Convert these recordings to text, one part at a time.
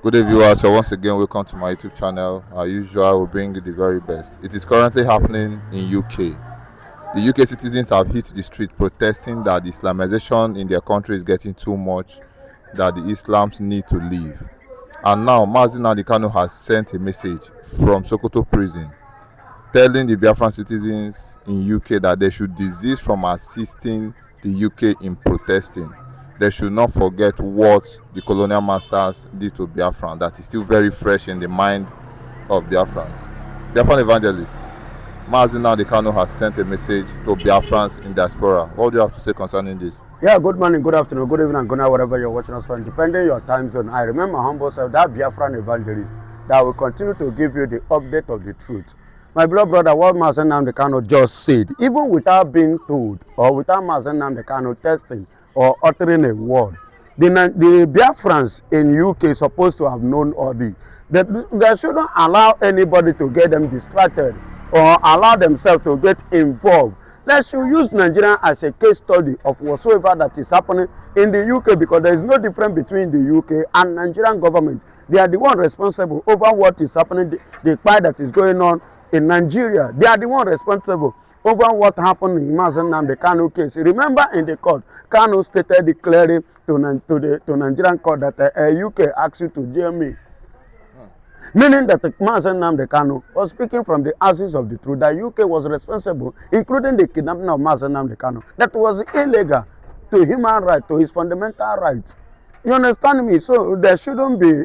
Good day, viewers. So once again, welcome to my YouTube channel. As usual, I will bring you the very best. It is currently happening in UK. The UK citizens have hit the street protesting that the Islamization in their country is getting too much, that the Islams need to leave. And now, Nnamdi Kanu has sent a message from Sokoto prison telling the Biafran citizens in UK that they should desist from assisting the UK in protesting. They should not forget what the colonial masters did to Biafran. That is still very fresh in the mind of Biafrans. Biafran evangelist Nnamdi Kanu has sent a message to Biafrans in diaspora. What do you have to say concerning this? Yeah, good morning, good afternoon, good evening, and good night, wherever you're watching us from, depending on your time zone. I remember humble self, that Biafran evangelist, that will continue to give you the update of the truth. My beloved brother, what Master Nnamdi Kanu just said, even without being told, or without Master Nnamdi Kanu testing or uttering a word, the Biafrans in UK is supposed to have known all this. They shouldn't allow anybody to get them distracted or allow themselves to get involved. Let's use Nigeria as a case study of whatsoever that is happening in the UK, because there is no difference between the UK and Nigerian government. They are the one responsible over what is happening, the fight that is going on in Nigeria. They are the one responsible over what happened in Mazi Nnamdi Kanu case. Remember in the court, Kanu stated declaring to Nigerian court that UK asked you to jail me. Meaning that Mazi Nnamdi Kanu was speaking from the ashes of the truth, that UK was responsible, including the kidnapping of Mazi Nnamdi Kanu. That was illegal to human rights, to his fundamental rights. You understand me? So there shouldn't be,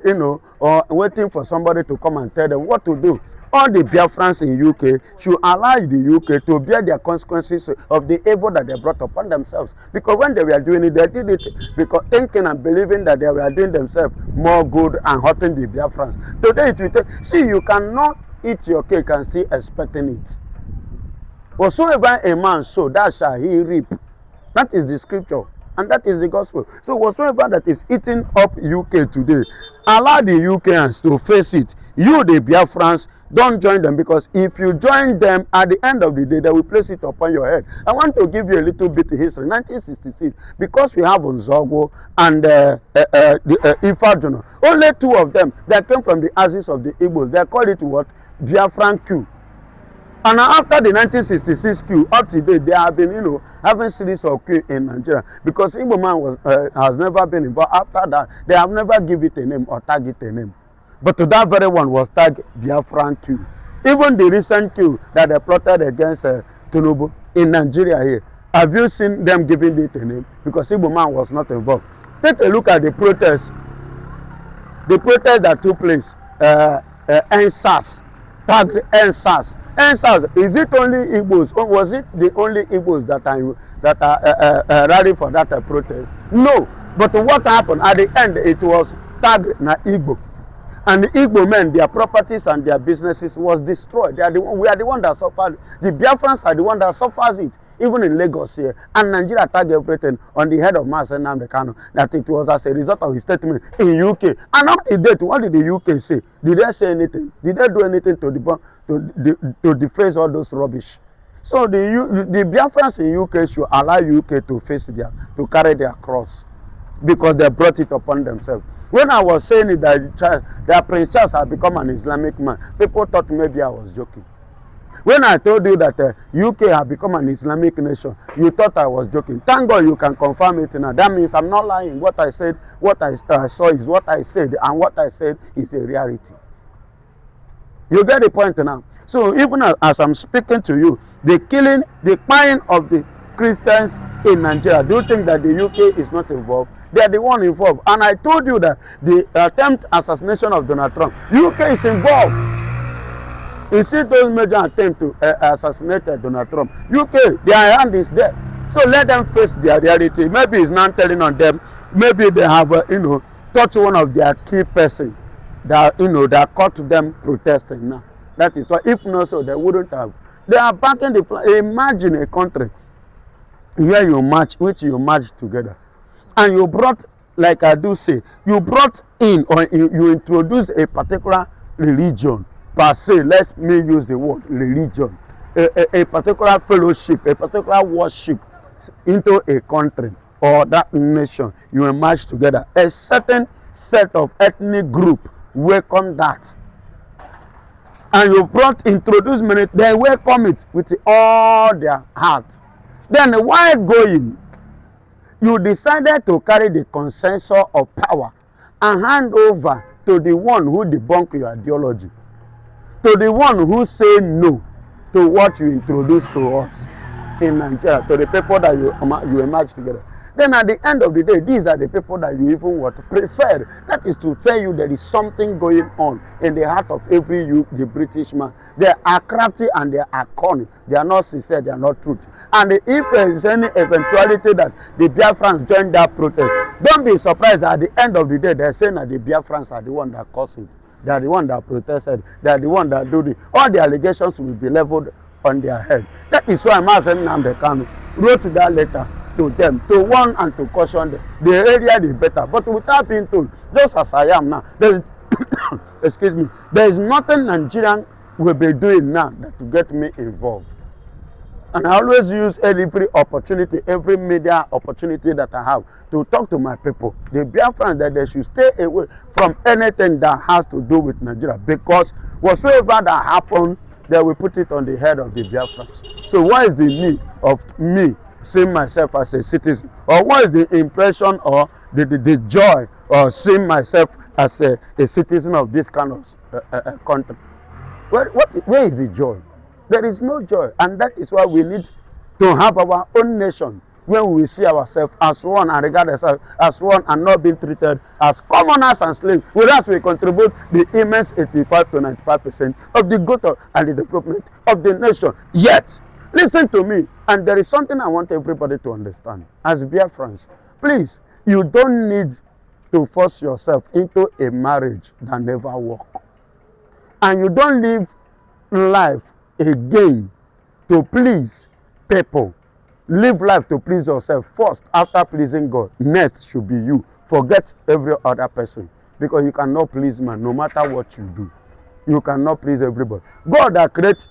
or waiting for somebody to come and tell them what to do. All the Biafrans in UK should allow the UK to bear their consequences of the evil that they brought upon themselves. Because when they were doing it, they did it because thinking and believing that they were doing themselves more good and hurting the Biafrans. Today it will take, see, you cannot eat your cake and still expecting it. Whatsoever a man sow, that shall he reap. That is the scripture. And that is the gospel. So whatsoever that is eating up UK today, allow the UKans to face it. You, the Biafrans, don't join them, because if you join them, at the end of the day, they will place it upon your head. I want to give you a little bit of history. 1966, because we have Nzogo and Ifeanyi, only two of them that came from the ashes of the Igbos. They call it what? Biafran coup. And after the 1966 coup, up to date, they have been, having series of coup in Nigeria, because Igbo man has never been involved. After that, they have never given it a name or tagged it a name. But to that very one was tagged Biafran coup. Even the recent coup that they plotted against Tinubu in Nigeria here, have you seen them giving it a name? Because Igbo man was not involved. Take a look at the protests. The protest that took place, NSAS, tagged NSAS. NSAS, is it only Igbos, or was it the only Igbos that are rallying for that protest? No. But what happened at the end? It was tagged na Igbo. And the Igbo men, their properties and their businesses was destroyed. We are the one that suffered. The Biafrans are the one that suffers it, even in Lagos here. And Nigeria tagged everything on the head of Mazi Nnamdi Kanu, that it was as a result of his statement in UK. And up to date, what did the UK say? Did they say anything? Did they do anything to deface all those rubbish? So the Biafrans in UK should allow UK to face to carry their cross, because they brought it upon themselves. When I was saying it, that Prince Charles had become an Islamic man, people thought maybe I was joking. When I told you that UK had become an Islamic nation, you thought I was joking. Thank God you can confirm it now. That means I'm not lying. What I said, what I saw is what I said, and what I said is a reality. You get the point now? So even as I'm speaking to you, the killing of the Christians in Nigeria, do you think that the UK is not involved? They are the one involved. And I told you that the attempt assassination of Donald Trump, UK is involved. You see those major attempts to assassinate Donald Trump, UK, their hand is there. So let them face their reality. Maybe it's not telling on them. Maybe they have, touched one of their key person that, that caught them protesting now. That is why, if not so, they wouldn't have. They are backing the flag. Imagine a country where you march together. And you brought, like I do say, you brought in, or you introduce a particular religion per se. Let me use the word religion, a particular fellowship, a particular worship into a country or that nation. You emerge together. A certain set of ethnic group welcome that. And you introduce many, they welcome it with all their heart. Then while going, you decided to carry the consensus of power and hand over to the one who debunk your ideology, to the one who say no to what you introduce to us in Nigeria, to the people that you emerge together. Then at the end of the day, these are the people that you even prefer. That is to tell you there is something going on in the heart of every the British man. They are crafty and they are cunning. They are not sincere, they are not truth. And if there is any eventuality that the Biafrans join that protest, don't be surprised at the end of the day, they're saying that the Biafrans are the one that caused it. They are the one that protested. They are the one that do it. All the allegations will be leveled on their head. That is why Master Nnamdi Kanu wrote that letter to them, to warn and to caution them. The area is better, but without being told, just as I am now, there is excuse me, there is nothing Nigerian will be doing now that to get me involved. And I always use every opportunity, every media opportunity that I have to talk to my people, the Biafrans, that they should stay away from anything that has to do with Nigeria, because whatsoever that happens, they will put it on the head of the Biafrans. So what is the need of me seeing myself as a citizen? Or what is the impression or the joy of seeing myself as a citizen of this kind of country? Where is the joy? There is no joy. And that is why we need to have our own nation, when we see ourselves as one and regard ourselves as one and not being treated as commoners and slaves, whereas we contribute the immense 85 to 95% of the growth and the development of the nation. Yet, listen to me, and there is something I want everybody to understand. As Biafrans, please, you don't need to force yourself into a marriage that never works. And you don't live life again to please people. Live life to please yourself first, after pleasing God. Next should be you. Forget every other person, because you cannot please man no matter what you do. You cannot please everybody. God that creates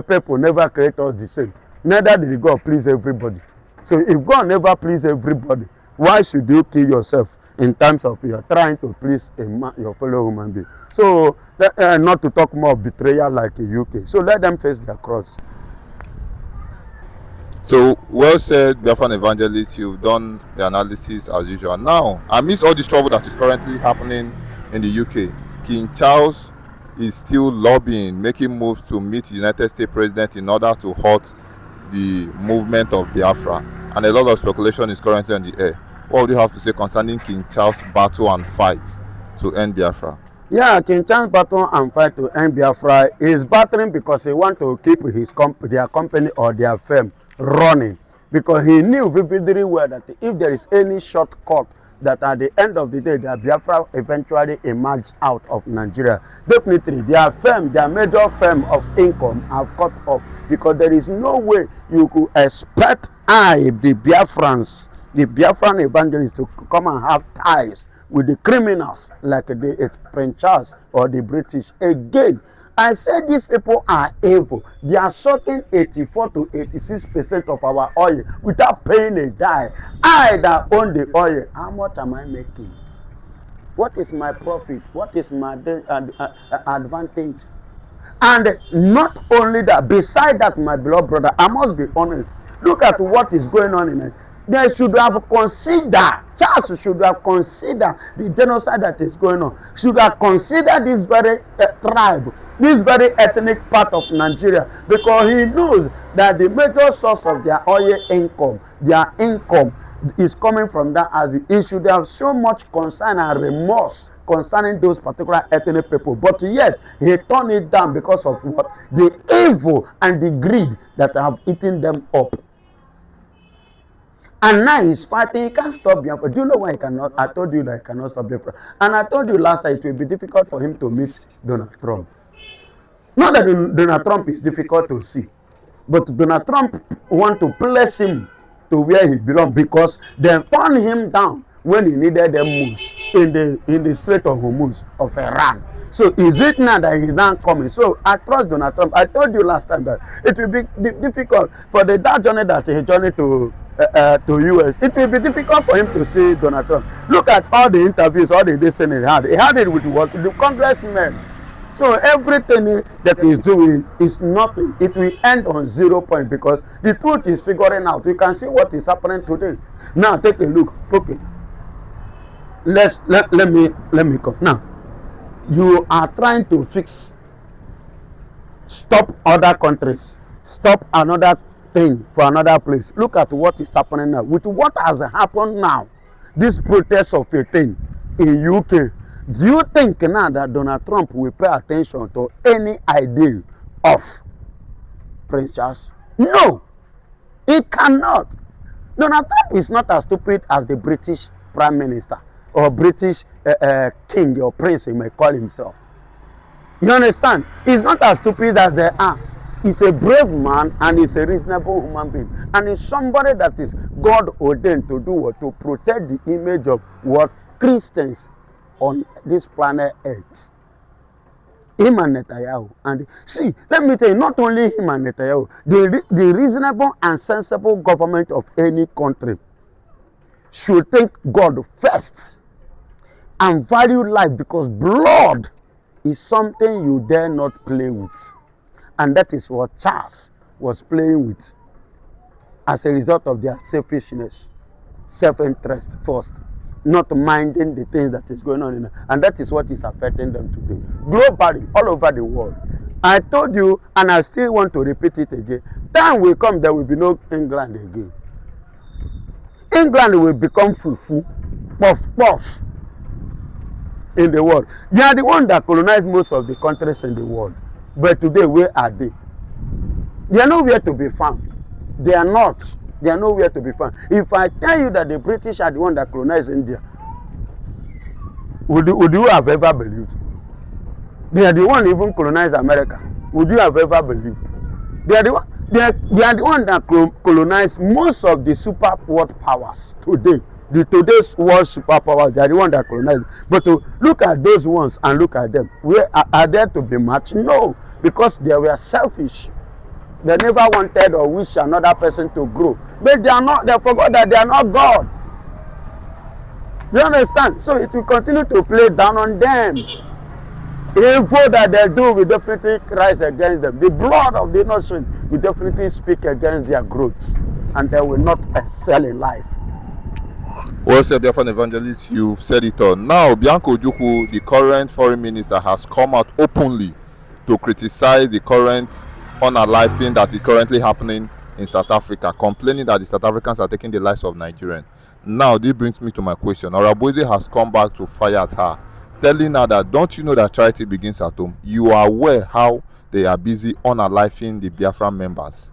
people never create us the same. Neither did God please everybody. So if God never please everybody, why should you kill yourself in terms of you are trying to please your fellow human being? So not to talk more of betrayal like in UK. So let them face their cross. So well said, Biafran evangelists. You've done the analysis as usual. Now, amidst all this trouble that is currently happening in the UK, King Charles is still lobbying, making moves to meet the United States president in order to halt the movement of Biafra. And a lot of speculation is currently on the air. What do you have to say concerning King Charles' battle and fight to end Biafra? Yeah, King Charles' battle and fight to end Biafra is battling because he wants to keep their company or their firm running, because he knew vividly well that if there is any shortcut, that at the end of the day, the Biafra eventually emerge out of Nigeria, definitely their firm, their major firm of income have cut off, because there is no way you could expect the Biafrans, the Biafran evangelists, to come and have ties with the criminals like the Prince Charles or the British. Again, I said these people are evil. They are sucking 84 to 86% of our oil without paying a dime. I that own the oil, how much am I making? What is my profit? What is my advantage? And not only that, beside that, my beloved brother, I must be honest. Look at what is going on in it. They should have considered, Charles should have considered the genocide that is going on, should have considered this very tribe, this very ethnic part of Nigeria, because he knows that the major source of their oil income, their income is coming from that. As he should have so much concern and remorse concerning those particular ethnic people, but yet he turned it down because of what? The evil and the greed that have eaten them up. And now he's fighting. He can't stop Biafra. Do you know why he cannot? I told you that he cannot stop Biafra. And I told you last time it will be difficult for him to meet Donald Trump. Not that Donald Trump is difficult to see, but Donald Trump want to place him to where he belongs, because they turned him down when he needed them most in the Strait of Hormuz of Iran. So is it now that he's not coming? So I trust Donald Trump. I told you last time that it will be difficult for that journey that he journeyed to to US, it will be difficult for him to see Donald Trump. Look at all the interviews, all the listening he had. He had it with what? The congressmen. So everything that he's doing is nothing. It will end on 0 point because the truth is figuring out. You can see what is happening today. Now take a look. Okay. Let me come. Now, you are trying to stop other countries, stop another thing for another place. Look at what is happening now. With what has happened now, this protest of a thing in UK, do you think now that Donald Trump will pay attention to any idea of Prince Charles? No, he cannot. Donald Trump is not as stupid as the British Prime Minister or British king or prince, he may call himself. You understand? He's not as stupid as they are. He's a brave man and he's a reasonable human being. And he's somebody that is God ordained to do what? To protect the image of what? Christians on this planet Earth. Him and Netanyahu. And see, let me tell you, not only him and Netanyahu, the reasonable and sensible government of any country should thank God first and value life, because blood is something you dare not play with. And that is what Charles was playing with as a result of their selfishness, self-interest first, not minding the things that is going on in it. And that is what is affecting them today. Globally, all over the world. I told you, and I still want to repeat it again. Time will come, there will be no England again. England will become fufu, puff in the world. They are the ones that colonize most of the countries in the world. But today, where are they? They are nowhere to be found. They are not. They are nowhere to be found. If I tell you that the British are the ones that colonized India, would you have ever believed? They are the ones even colonized America. Would you have ever believed? They are the one. They are the one that colonized most of the super world powers today. Today's world superpowers, they are the one that colonized. But to look at those ones and look at them, where are they to be matched? No, because they were selfish. They never wanted or wish another person to grow. But they are not. They forgot that they are not God. You understand? So it will continue to play down on them. Evil that they do will definitely rise against them. The blood of the nation will definitely speak against their growth, and they will not excel in life. Well said, Biafran evangelist, you've said it all. Now, Bianco Ojukwu, the current foreign minister, has come out openly to criticize the current unaliving that is currently happening in South Africa, complaining that the South Africans are taking the lives of Nigerians. Now, this brings me to my question. Oraboze has come back to fire at her, telling her that, don't you know that charity begins at home? You are aware how they are busy unaliving the Biafran members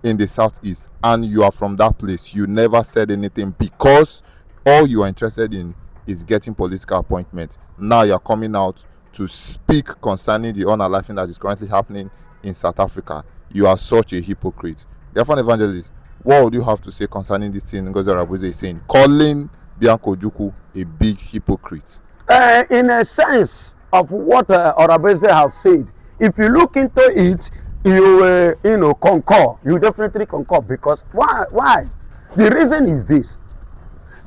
in the southeast, and you are from that place. You never said anything because all you are interested in is getting political appointments. Now you are coming out to speak concerning the unaliving that is currently happening in South Africa. You are such a hypocrite. Therefore, evangelist, what would you have to say concerning this thing Ngozi Oraboze is saying, calling Bianco Ojukwu a big hypocrite? In a sense of what Oraboze have said, if you look into it, you concur. You definitely concur, because why? The reason is this: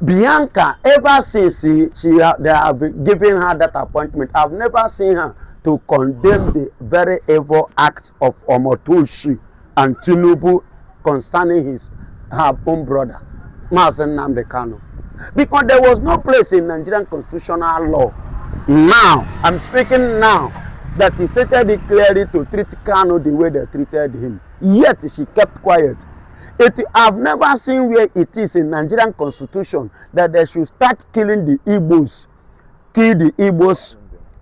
Bianca, ever since they have given her that appointment, I've never seen her to condemn the very evil acts of Omotoshi and Tinubu concerning her own brother, Nnamdi Kanu. Because there was no place in Nigerian constitutional law, now, I'm speaking now, that he stated it clearly to treat Kanu the way they treated him. Yet she kept quiet. I've never seen where it is in Nigerian constitution that they should start killing the Igbos. Kill the Igbos.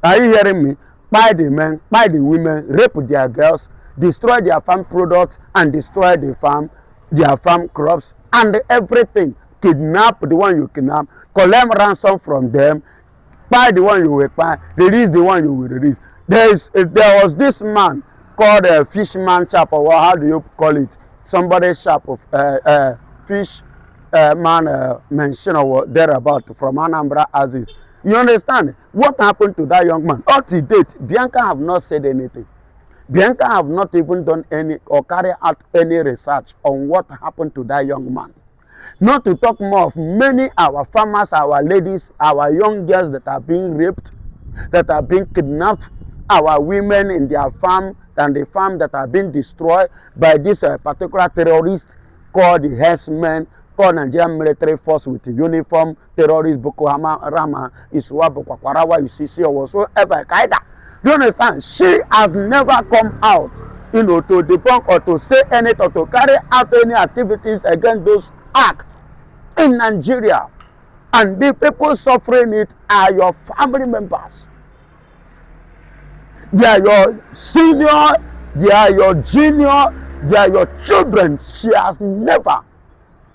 Are you hearing me? Buy the men, buy the women, rape their girls, destroy their farm products, and destroy their farm crops, and everything. Kidnap the one you kidnap, collect ransom from them, buy the one you will buy, release the one you will release. There was this man called a Fishman Chap, or how do you call it? Somebody shop of fish man mentioned or thereabout from Anambra Aziz. You understand what happened to that young man? Up to date, Bianca have not said anything. Bianca have not even done any or carry out any research on what happened to that young man. Not to talk more of many our farmers, our ladies, our young girls that are being raped, that are being kidnapped, our women in their farm and the farm that are being destroyed by this particular terrorist called the herdsmen, called Nigerian military force with the uniform, terrorist Boko Haram, Iswa, Boko Kwarawa, UCC, or whatsoever, Qaeda. Do you understand? She has never come out, to debunk or to say anything or to carry out any activities against those acts in Nigeria. And the people suffering it are your family members. They are your senior, they are your junior, they are your children. She has never.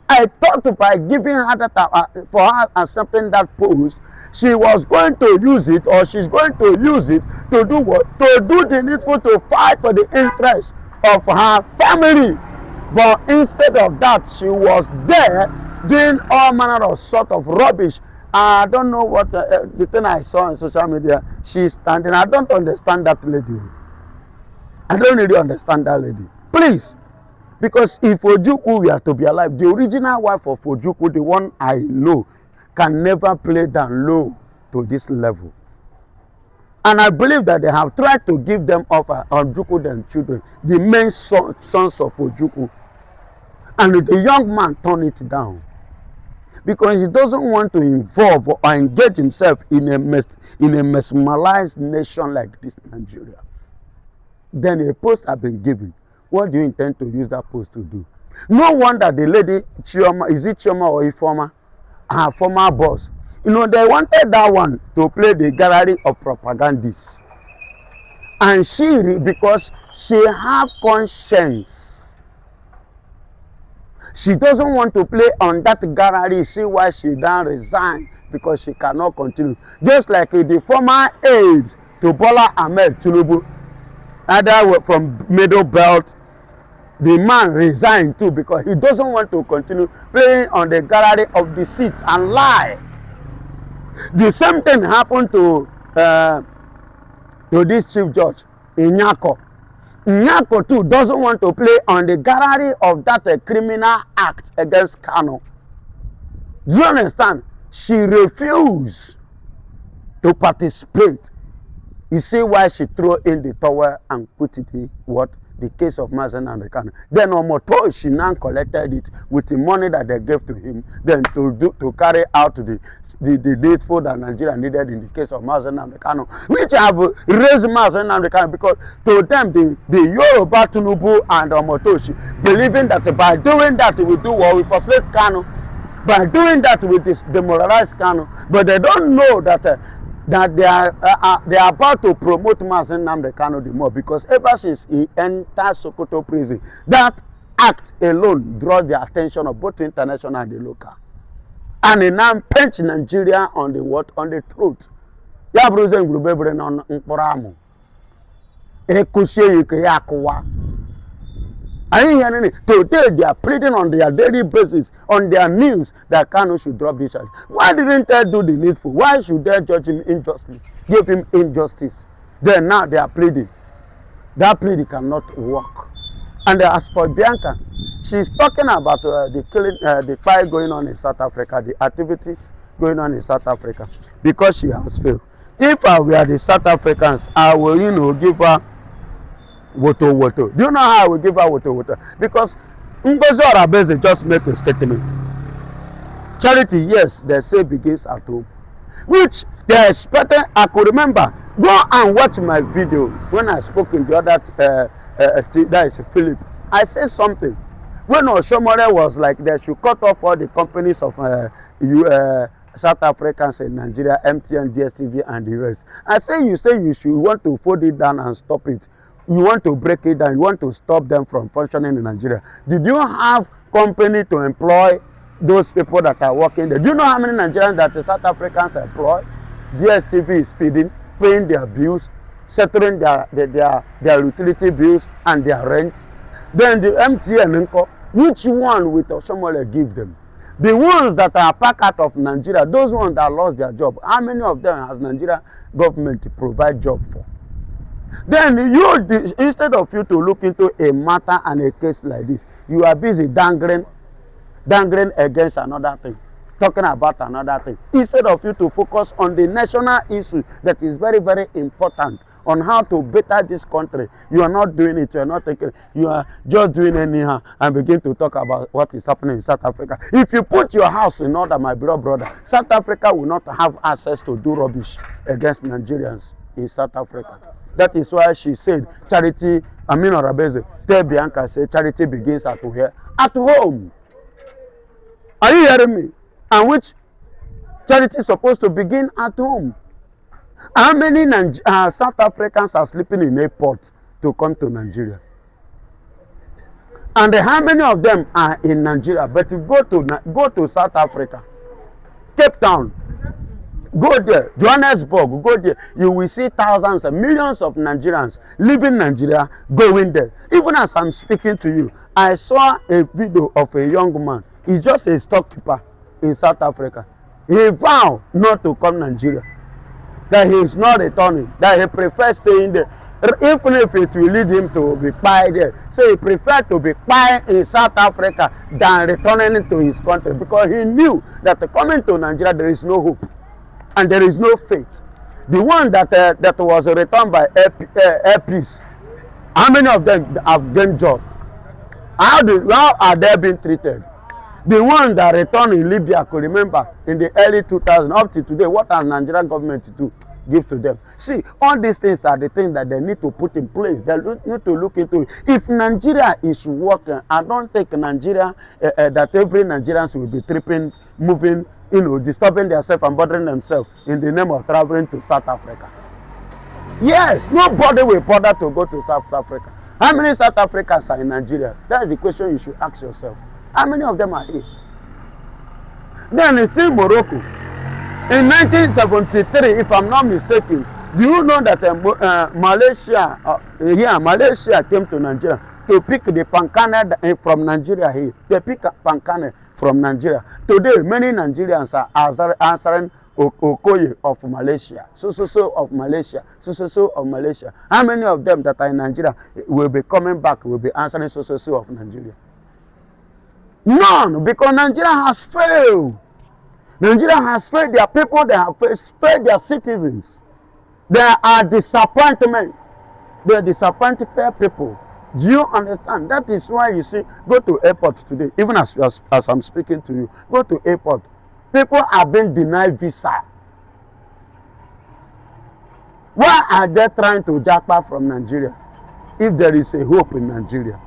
I thought by giving her that, for her accepting that post, she was going to use it, or she's going to use it to do what? To do the needful, to fight for the interest of her family. But instead of that, she was there doing all manner of sort of rubbish. I don't know what the thing I saw on social media. She's standing. I don't understand that lady. I don't really understand that lady. Please. Because if Ojukwu were to be alive, the original wife of Ojukwu, the one I know, can never play down low to this level. And I believe that they have tried to give them offer Ojukwu them children, the main sons of Ojukwu. And the young man turned it down. Because he doesn't want to involve or engage himself in a mesmerized nation like this, Nigeria. Then a post has been given. What do you intend to use that post to do? No wonder the lady, Chioma, is it Chioma or Ifoma, her former boss, they wanted that one to play the gallery of propagandists. And she, because she have conscience, she doesn't want to play on that gallery. See why she then resigned, because she cannot continue. Just like the former aides to Bola Ahmed Tinubu, either from Middle Belt, the man resigned too, because he doesn't want to continue playing on the gallery of deceit and lie. The same thing happened to this chief judge, Nyako. Nyako too doesn't want to play on the gallery of that criminal act against Kanu. Do you understand? She refused to participate. You see why she threw in the towel and put it in what? The case of Nnamdi Kanu. Then Omoto, she now collected it with the money that they gave to him, then to carry out the needful that Nigeria needed in the case of Nnamdi Kanu, which have raised Nnamdi Kanu, because to them the Yoruba Tinubu and Omotoshi believing that by doing that we do what we frustrate Kanu, by doing that we demoralize Kanu, but they don't know that they are about to promote Nnamdi Kanu the more, because ever since he entered Sokoto prison, that act alone draws the attention of both the international and the local. And he now pinch Nigeria on the what? On the throat. Ya bruze ngrubebre na mkporamu. Ekusie yike ya kuwa. Today they are pleading on their daily basis, on their news, that Kanu should drop this charge. Why didn't they do the needful? Why should they judge him unjustly, give him injustice? Then now they are pleading. That plea cannot work. And as for Bianca, she's talking about the killing, the fight going on in South Africa, the activities going on in South Africa, because she has failed. If I were the South Africans, I will, give her woto. Do you know how I will give her woto? Because Ngozi Orabeze just make a statement. Charity, yes, they say begins at home, which they are expecting. I could remember, go and watch my video when I spoke in the other, that is Philip. I said something. When Oshomore was like, they should cut off all the companies of South Africans in Nigeria, MTN, DSTV, and the rest. I say you should want to fold it down and stop it. You want to break it down. You want to stop them from functioning in Nigeria. Did you have company to employ those people that are working there? Do you know how many Nigerians that the South Africans employ? DSTV is feeding, paying their bills, settling their utility bills and their rents. Then the MTN, which one will Oshomole give them? The ones that are packed out of Nigeria, those ones that lost their job, how many of them has Nigeria government to provide job for? Then instead of you to look into a matter and a case like this, you are busy dangling dangling against another thing, talking about another thing, instead of you to focus on the national issue that is very, very important, on how to better this country. You are not doing it. You are not taking it. You are just doing anyhow and begin to talk about what is happening in South Africa. If you put your house in order, my beloved brother, South Africa will not have access to do rubbish against Nigerians in South Africa. That is why she said, charity, Amina Rabeze, tell Bianca, say, charity begins at where? At home. Are you hearing me? And which charity is supposed to begin at home? How many South Africans are sleeping in airport to come to Nigeria? And how many of them are in Nigeria? But you go to South Africa, Cape Town, go there, Johannesburg, go there. You will see thousands and millions of Nigerians leaving Nigeria, going there. Even as I'm speaking to you, I saw a video of a young man. He's just a storekeeper in South Africa. He vowed not to come to Nigeria, that he is not returning, that he prefers staying there, even if it will lead him to be pied there. So he preferred to be pied in South Africa than returning to his country, because he knew that coming to Nigeria there is no hope and there is no faith. The one that was returned by Air Peace, how many of them have gained job? How are they being treated? The one that returned in Libya, could remember, in the early 2000s, up to today, what has Nigerian government to give to them? See, all these things are the things that they need to put in place. They need to look into it. If Nigeria is working, I don't think Nigeria, that every Nigerians will be tripping, moving, disturbing themselves and bothering themselves in the name of traveling to South Africa. Yes, nobody will bother to go to South Africa. How many South Africans are in Nigeria? That is the question you should ask yourself. How many of them are here? Then it's in Morocco. In 1973, if I'm not mistaken, do you know that Malaysia came to Nigeria to pick the pankane from Nigeria here? They pick pankane from Nigeria. Today, many Nigerians are answering Okoye of Malaysia, so of Malaysia, so of Malaysia. How many of them that are in Nigeria will be coming back, will be answering so of Nigeria? None, because Nigeria has failed. Nigeria has failed their people, they have failed their citizens. They are disappointment. They are disappointed people. Do you understand? That is why you see, go to airport today, even as I'm speaking to you, go to airport. People are being denied visa. Why are they trying to jackpot from Nigeria if there is a hope in Nigeria?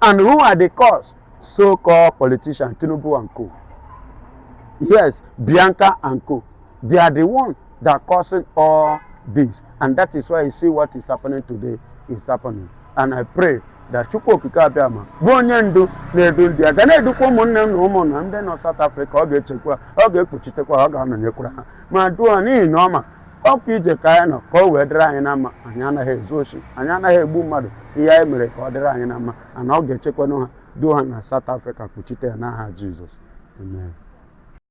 And who are the cause? So-called politicians, Tinubu and co. Yes, Bianca and co. They are the ones that are causing all this. And that is why you see what is happening today is happening. And I pray that Chukwu Okike Abiama bụ onye ndu na-edu ndị a ga na-edukwa ụmụnne m na ụmụnna ndị nọ South Africa. Ọ ga-echekwa, ọ ga-ekpuchitekwa, ọ ga-anọnyekwara ha ma duo ha n'ihi na ọma ọkụ ije ka anyị nọ ka o wee dịrị anyị na mma. Anyị anaghị ezu oshi, anyị anaghị egbu mmadụ. Ihe anyị mere ka ọ dịrị anyị na mma, ana ọ ga-echekwanụ ha duo ha na South Africa, kpuchite ya n'aha Jizọs. Amen.